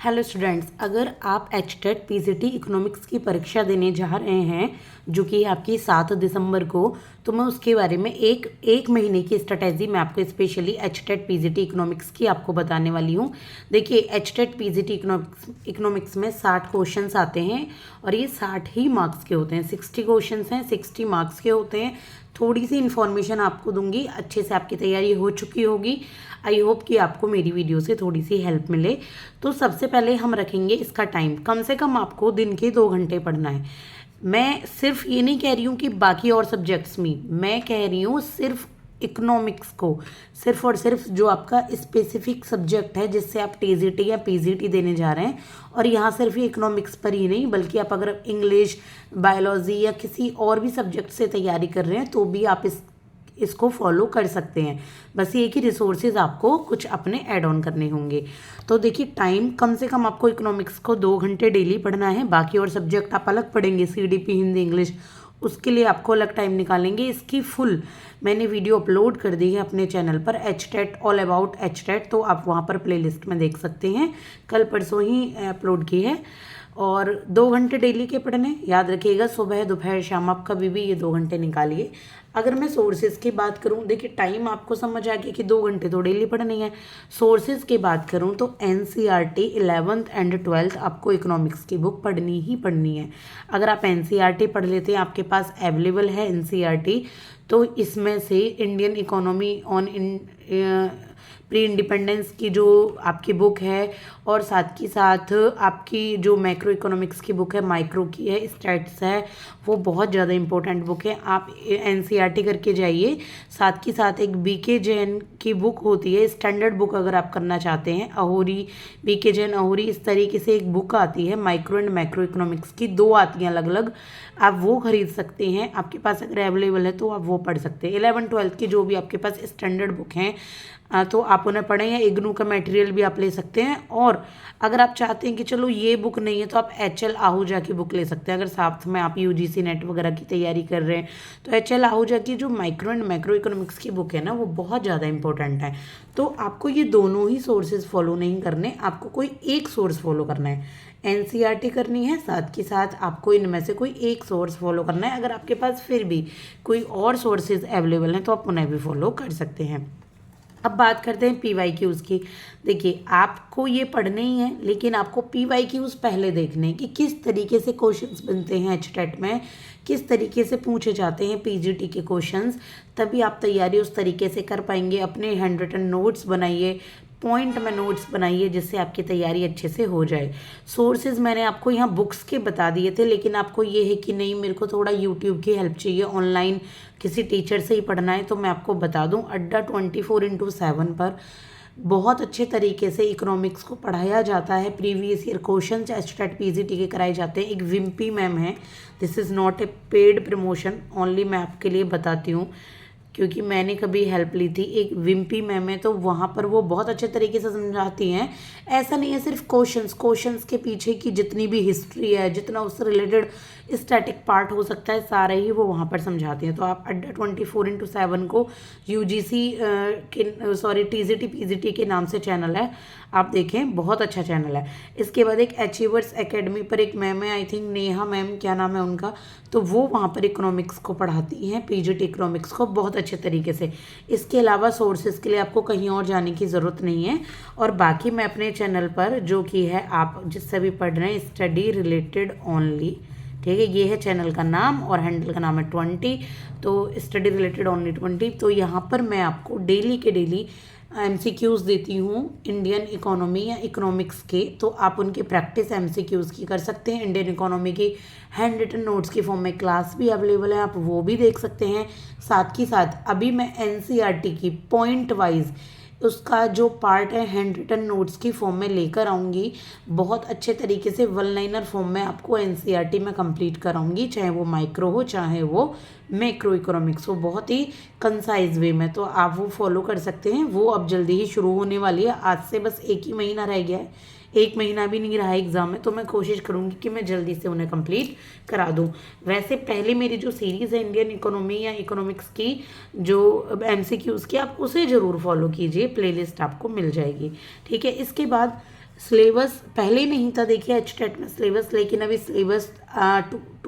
Hello students, अगर आप HTET PGT economics की परीक्षा देने जा रहे हैं जो कि आपकी 7 दिसंबर को, तो मैं उसके बारे में एक महीने की स्ट्रेटजी मैं आपको स्पेशली एचटेट पीजीटी इकोनॉमिक्स की आपको बताने वाली हूँ। देखिए, एचटेट पीजीटी इकोनॉमिक्स में 60 क्वेश्चंस आते हैं और ये 60 ही मार्क्स के होते हैं। 60 क्वेश्चंस हैं, 60 मार्क्स के होते हैं। थोड़ी सी इन्फॉर्मेशन आपको दूंगी, अच्छे से आपकी तैयारी हो चुकी होगी। आई होप कि आपको मेरी वीडियो से थोड़ी सी हेल्प मिले। तो सबसे पहले हम रखेंगे इसका टाइम, कम से कम आपको दिन के 2 घंटे पढ़ना है। मैं सिर्फ ये नहीं कह रही हूँ कि बाकी और सब्जेक्ट्स में, मैं कह रही हूँ सिर्फ इकोनॉमिक्स को, सिर्फ और सिर्फ जो आपका स्पेसिफिक सब्जेक्ट है जिससे आप टीजीटी या पीजीटी देने जा रहे हैं। और यहाँ सिर्फ ये इकोनॉमिक्स पर ही नहीं, बल्कि आप अगर इंग्लिश, बायोलॉजी या किसी और भी सब्जेक्ट से तैयारी कर रहे हैं तो भी आप इसको फॉलो कर सकते हैं। बस ये कि रिसोर्सेज आपको कुछ अपने ऐड ऑन करने होंगे। तो देखिए, टाइम कम से कम आपको इकोनॉमिक्स को 2 घंटे डेली पढ़ना है। बाकी और सब्जेक्ट आप अलग पढ़ेंगे, सीडीपी, हिंदी, इंग्लिश, उसके लिए आपको अलग टाइम निकालेंगे। इसकी फुल मैंने वीडियो अपलोड कर दी है अपने चैनल पर, एचटेट ऑल अबाउट एचटेट, तो आप वहाँ पर प्लेलिस्ट में देख सकते हैं। कल परसों ही अपलोड की है। और 2 घंटे डेली के पढ़ने, याद रखिएगा, सुबह दोपहर शाम आप कभी भी ये 2 घंटे निकालिए। अगर मैं सोर्सेज की बात करूं, देखिए टाइम आपको समझ आ गया कि 2 घंटे तो डेली पढ़नी है। सोर्सेज की बात करूं तो एनसीईआरटी 11th एंड 12th आपको इकोनॉमिक्स की बुक पढ़नी ही पढ़नी है। अगर आप एनसीईआरटी पढ़ लेते हैं, आपके पास अवेलेबल है एनसीईआरटी, तो इसमें से Indian economy on pre independence की जो आपकी बुक है, और साथ ही साथ आपकी जो मैक्रो इकोनॉमिक्स की बुक है, माइक्रो की है, स्टैट्स है, वो बहुत ज़्यादा इंपॉर्टेंट बुक है। आप एनसीईआरटी करके जाइए। साथ ही साथ एक बीके जैन की बुक होती है, स्टैंडर्ड बुक अगर आप करना चाहते हैं, अहोरी, बीके जैन अहोरी, इस तरीके से एक बुक आती है माइक्रो एंड मैक्रो इकोनॉमिक्स की, 2 आती हैं अलग अलग। आप वो खरीद सकते हैं, आपके पास अगर अवेलेबल है तो आप वो पढ़ सकते हैं। 11th-12th की जो भी आपके पास स्टैंडर्ड बुक हैं तो आप उन्हें पढ़ें, या इग्नू का मटेरियल भी आप ले सकते हैं। और अगर आप चाहते हैं कि चलो ये बुक नहीं है तो आप एचएल आहूजा की बुक ले सकते हैं। अगर साथ में आप यूजीसी नेट वगैरह की तैयारी कर रहे हैं तो एचएल आहूजा की जो माइक्रो एंड मैक्रो इकोनॉमिक्स की बुक है ना, वो बहुत ज़्यादा इंपॉर्टेंट है। तो आपको ये दोनों ही सोर्सेज फॉलो नहीं करने, आपको कोई एक सोर्स फॉलो करना है। एनसीईआरटी करनी है, साथ के साथ आपको इनमें से कोई एक सोर्स फॉलो करना है। अगर आपके पास फिर भी कोई और सोर्सेज अवेलेबल हैं तो आप उन्हें भी फॉलो कर सकते हैं। अब बात करते हैं पीवाईक्यूज़ की। देखिए, आपको ये पढ़ने ही है, लेकिन आपको पीवाईक्यूज़ पहले देखने हैं कि किस तरीके से क्वेश्चंस बनते हैं एचटेट में, किस तरीके से पूछे जाते हैं पीजीटी के क्वेश्चंस। तभी आप तैयारी उस तरीके से कर पाएंगे। अपने हैंड रिटन नोट्स बनाइए, पॉइंट में नोट्स बनाइए, जिससे आपकी तैयारी अच्छे से हो जाए। सोर्सेज मैंने आपको यहाँ बुक्स के बता दिए थे, लेकिन आपको ये है कि नहीं, मेरे को थोड़ा यूट्यूब की हेल्प चाहिए, ऑनलाइन किसी टीचर से ही पढ़ना है, तो मैं आपको बता दूँ, अड्डा 24/7 पर बहुत अच्छे तरीके से इकोनॉमिक्स को पढ़ाया जाता है। Previous year question HTET PGT के कराए जाते हैं। एक विम्पी मैम है, this is not a paid promotion, only मैं आपके लिए बताती हूँ क्योंकि मैंने कभी हेल्प ली थी। एक विम्पी मैम है, तो वहाँ पर वो बहुत अच्छे तरीके से समझाती हैं। ऐसा नहीं है सिर्फ क्वेश्चंस के पीछे की जितनी भी हिस्ट्री है, जितना उससे रिलेटेड स्टैटिक पार्ट हो सकता है, सारे ही वो वहाँ पर समझाती हैं। तो आप अड्डा 24/7 को यूजीसी के, सॉरी, टीजीटी पीजीटी के नाम से चैनल है, आप देखें, बहुत अच्छा चैनल है। इसके बाद एक अचीवर्स एकेडमी पर एक मैम है, आई थिंक नेहा मैम, क्या नाम है उनका, तो वो वहाँ पर इकोनॉमिक्स को पढ़ाती हैं, पीजीटी इकोनॉमिक्स को बहुत अच्छे तरीके से। इसके अलावा सोर्सेज के लिए आपको कहीं और जाने की ज़रूरत नहीं है। और बाकी मैं अपने चैनल पर, जो कि है आप जिससे भी पढ़ रहे हैं, स्टडी रिलेटेड ओनली, ठीक है, ये है चैनल का नाम, और हैंडल का नाम है 20, तो स्टडी रिलेटेड ओनली 20। तो यहाँ पर मैं आपको डेली के डेली एमसीक्यूज़ देती हूँ इंडियन इकोनॉमी या इकोनॉमिक्स के, तो आप उनकी प्रैक्टिस एमसीक्यूज़ की कर सकते हैं। इंडियन इकोनॉमी की हैंड रिटन नोट्स की फॉर्म में क्लास भी अवेलेबल है, आप वो भी देख सकते हैं। साथ ही साथ अभी मैं एनसीईआरटी की पॉइंट वाइज उसका जो पार्ट है हैंड रिटन नोट्स की फॉर्म में लेकर आऊँगी, बहुत अच्छे तरीके से 1 लाइनर फॉर्म में आपको एनसीईआरटी में कंप्लीट कराऊंगी, चाहे वो माइक्रो हो चाहे वो मैक्रो इकोनॉमिक्स हो, बहुत ही कंसाइज वे में। तो आप वो फॉलो कर सकते हैं। वो अब जल्दी ही शुरू होने वाली है, आज से बस 1 ही महीना रह गया है, 1 महीना भी नहीं रहा है एग्ज़ाम में, तो मैं कोशिश करूँगी कि मैं जल्दी से उन्हें कंप्लीट करा दूँ। वैसे पहले मेरी जो सीरीज़ है इंडियन इकोनॉमी या इकोनॉमिक्स की, जो एमसीक्यूज़ की, आप उसे ज़रूर फॉलो कीजिए, प्लेलिस्ट आपको मिल जाएगी, ठीक है। इसके बाद सिलेबस पहले नहीं था देखिए एचटेट में सिलेबस, लेकिन अभी सिलेबस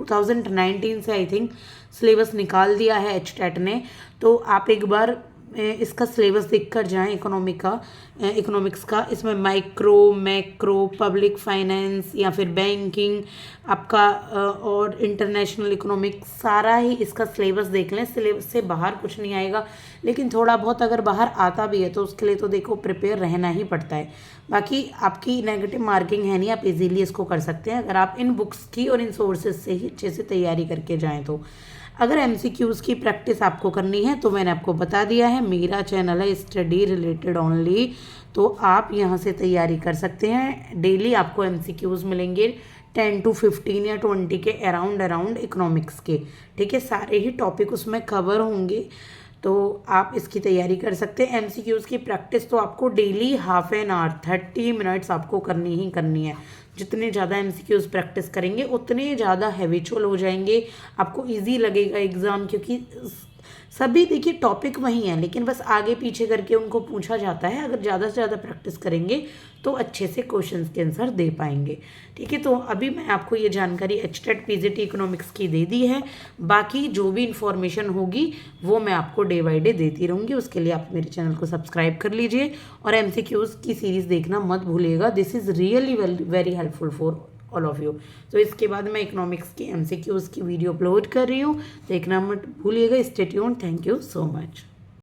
2019 से आई थिंक सिलेबस निकाल दिया है एचटेट ने। तो आप एक बार इसका सिलेबस देख कर जाएँ इकोनॉमिक्स का। इसमें माइक्रो, मैक्रो, पब्लिक फाइनेंस या फिर बैंकिंग आपका और इंटरनेशनल इकोनॉमिक्स, सारा ही इसका सिलेबस देख लें। सिलेबस से बाहर कुछ नहीं आएगा, लेकिन थोड़ा बहुत अगर बाहर आता भी है तो उसके लिए तो देखो प्रिपेयर रहना ही पड़ता है। बाकी आपकी नेगेटिव मार्किंग है नहीं, आप इजीली इसको कर सकते हैं अगर आप इन बुक्स की और इन सोर्सेज से ही अच्छे से तैयारी करके जाएँ तो। अगर एमसीक्यूज़ की प्रैक्टिस आपको करनी है तो मैंने आपको बता दिया है, मेरा चैनल है स्टडी रिलेटेड ओनली, तो आप यहाँ से तैयारी कर सकते हैं। डेली आपको एमसीक्यूज़ मिलेंगे 10 to 15 या 20 के अराउंड इकोनॉमिक्स के, ठीक है। सारे ही टॉपिक उसमें कवर होंगे, तो आप इसकी तैयारी कर सकते हैं। एमसीक्यूज़ की प्रैक्टिस तो आपको daily half an hour 30 minutes आपको करनी ही करनी है। जितने ज़्यादा एमसीक्यूज़ प्रैक्टिस करेंगे उतने ज़्यादा हैबिचुअल हो जाएंगे, आपको इजी लगेगा एग्ज़ाम, क्योंकि सभी देखिए टॉपिक वही हैं, लेकिन बस आगे पीछे करके उनको पूछा जाता है। अगर ज़्यादा से ज़्यादा प्रैक्टिस करेंगे तो अच्छे से क्वेश्चंस के आंसर दे पाएंगे, ठीक है। तो अभी मैं आपको ये जानकारी एचटेट पीजीटी इकोनॉमिक्स की दे दी है। बाकी जो भी इंफॉर्मेशन होगी वो मैं आपको डे बाय डे देती रहूँगी। उसके लिए आप मेरे चैनल को सब्सक्राइब कर लीजिए और एमसीक्यूज़ की सीरीज़ देखना मत भूलिएगा। This is really very helpful for all of you. तो इसके बाद मैं इकोनॉमिक्स की एमसीक्यूज़ की वीडियो अपलोड कर रही हूँ, देखना मत भूलिएगा। Stay tuned, thank you so much.